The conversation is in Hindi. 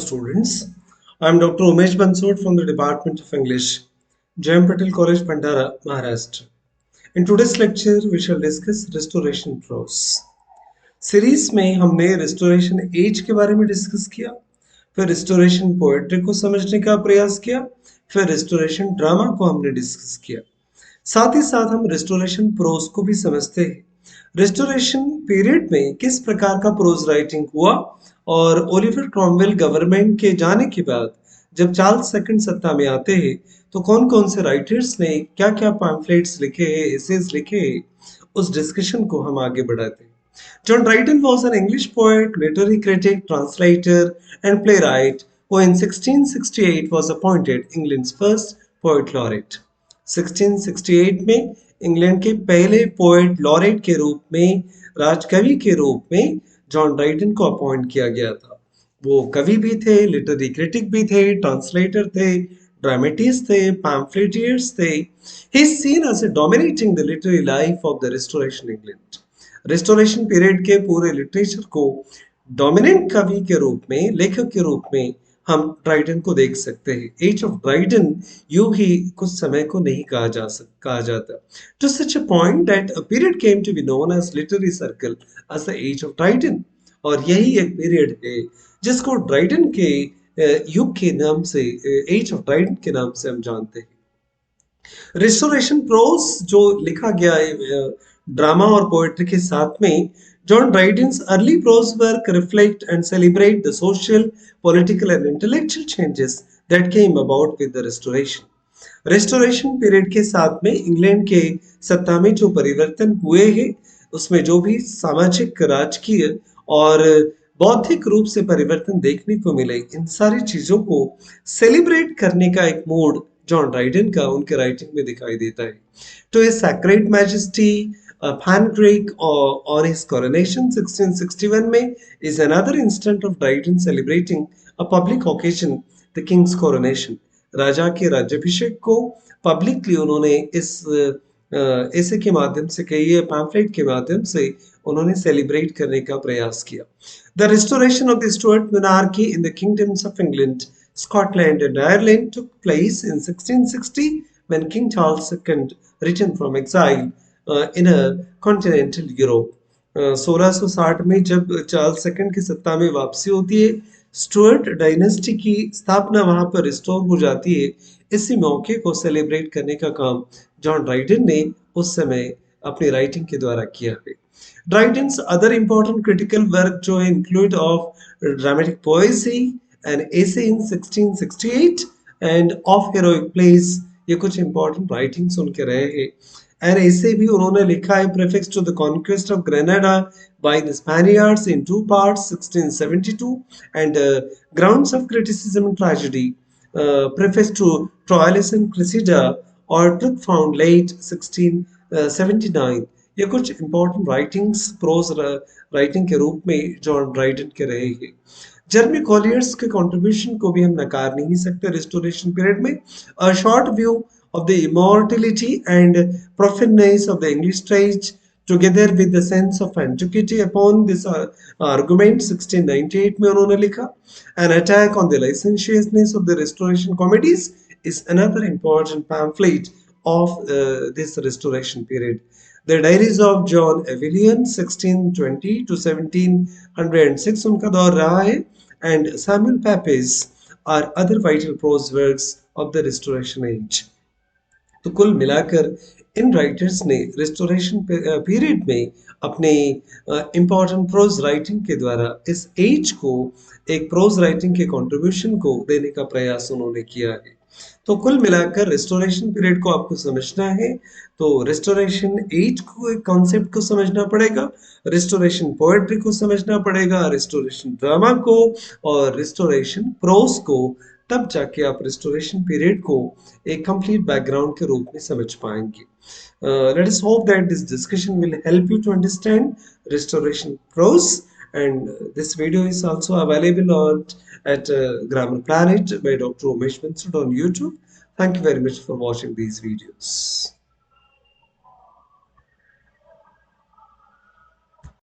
students. I am Dr. Umesh Bansod from the Department of English, J.M. Patel College, Pandara, Maharashtra. In today's lecture, we shall discuss restoration prose. Series में हमने रिस्टोरेशन एज के बारे में डिस्कस किया, फिर रिस्टोरेशन पोएट्री को समझने का प्रयास किया, फिर रिस्टोरेशन ड्रामा को हमने डिस्कस किया। साथ ही साथ हम रिस्टोरेशन प्रोज को भी समझते हैं। रिस्टोरेशन पीरियड में किस प्रकार का प्रोज राइटिंग हुआ और ओलिवर क्रॉमवेल गवर्नमेंट के जाने के बाद जब चार्ल्स सेकंड सत्ता में आते हैं तो कौन कौन से राइटर्स ने क्या क्या पैम्फलेट्स लिखे हैं, एसेज लिखे हैं, उस डिस्कशन को हम आगे बढ़ाते हैं। John Dryden was an English poet, literary critic, translator, and playwright who in 1668 was appointed England's first poet laureate. 1668 में इंग्लैंड के पहले पोएट लॉरेट के रूप में, राजकवि के रूप में जॉन ड्राइडन को अपॉइंट किया गया था। वो कवि भी थे, लिटरेरी क्रिटिक भी थे, ट्रांसलेटर थे, ड्रामेटिस्ट थे, पैम्फलेटियर्स थे। He is seen as dominating the literary life of the Restoration England. Restoration period के पूरे लिटरेचर को डोमिनेंट कवि के रूप में, लेखक के रूप में हम ड्राइडन को देख सकते हैं। एज ऑफ ड्राइडन यूं ही कुछ समय को नहीं कहा जाता। To such a point that a period came to be known as literary circle as the age of Dryden. और यही एक पीरियड है जिसको ड्राइडन के युग के नाम से, एज ऑफ ड्राइडन के नाम से हम जानते हैं। रिस्टोरेशन प्रोज जो लिखा गया है ड्रामा और पोएट्री के साथ में, John Dryden's early prose work reflect and celebrate the social, political and intellectual changes that came about with the restoration. Restoration period के साथ में इंग्लैंड के सत्ता में जो परिवर्तन हुए हैं, उसमें जो भी सामाजिक, राजकीय और बौद्धिक रूप से परिवर्तन देखने को मिले, इन सारी चीजों को सेलिब्रेट करने का एक मूड जॉन ड्राइडन का उनके राइटिंग में दिखाई देता है। To his sacred majesty, a pancake on his coronation 1661 में is another instant of Dryden celebrating a public occasion, the king's coronation. राजा के राज्याभिषेक को पब्लिकली उन्होंने इस ऐसे के माध्यम से, कई पैम्फलेट के माध्यम से उन्होंने सेलिब्रेट करने का प्रयास किया। The restoration of the Stuart monarchy in the kingdoms of England, Scotland and Ireland took place in 1660 when King Charles II returned from exile in a continental Europe. 1660 में जब चार्ल्स सेकंड की सत्ता में वापसी होती है, स्टुअर्ट डायनेस्टी की स्थापना वहां पर रिस्टोर हो जाती है। इसी मौके को सेलिब्रेट करने का काम जॉन ड्राइडन ने उस समय अपनी राइटिंग के द्वारा किया है। Dryden's other important critical work जो include of dramatic poesy, an essay in 1668 and of heroic plays, ये कुछ important writings उनके रहे हैं। An essay भी उन्होंने लिखा है, Preface to the Conquest of Granada by the Spaniards in two parts 1672 and Grounds of Criticism and Tragedy, Preface to Troilus and Cressida or Truth Found late 1679। ये कुछ इंपॉर्टेंट राइटिंग्स प्रोज राइटिंग के रूप में जॉन ड्राइडन के रहे हैं। जर्मी कॉलियर्स के कंट्रीब्यूशन को भी हम नकार नहीं सकते रिस्टोरेशन पीरियड में। A short view of the immortality and profaneness of the English stage together with the sense of antiquity upon this argument 1698 में उन्होंने लिखा। An attack on the licentiousness of the restoration comedies is another important pamphlet of this restoration period. The Diaries of John Evelyn 1620 to 1706 उनका दौर रहा है, and Samuel Pepys are other vital prose works of the Restoration age. तो कुल मिलाकर इन राइटर्स ने रिस्टोरेशन पीरियड में अपने इम्पोर्टेंट प्रोज राइटिंग के द्वारा इस एज को, एक प्रोज राइटिंग के कंट्रीब्यूशन को देने का प्रयास उन्होंने किया है। तो कुल मिलाकर रिस्टोरेशन पीरियड को आपको समझना है तो रिस्टोरेशन एज को, एक कॉन्सेप्ट को समझना पड़ेगा, रिस्टोरेशन पोएट्री को समझना पड़ेगा, रिस्टोरेशन ड्रामा को और रिस्टोरेशन प्रोज को, तब जाके आप रिस्टोरेशन पीरियड को एक कंप्लीट बैकग्राउंड के रूप में समझ पाएंगे। Let us hope that this discussion will help you to understand restoration prose, and this video is also available at Grammar Planet by Dr. Umesh Bansod on YouTube. Thank you very much for watching these videos.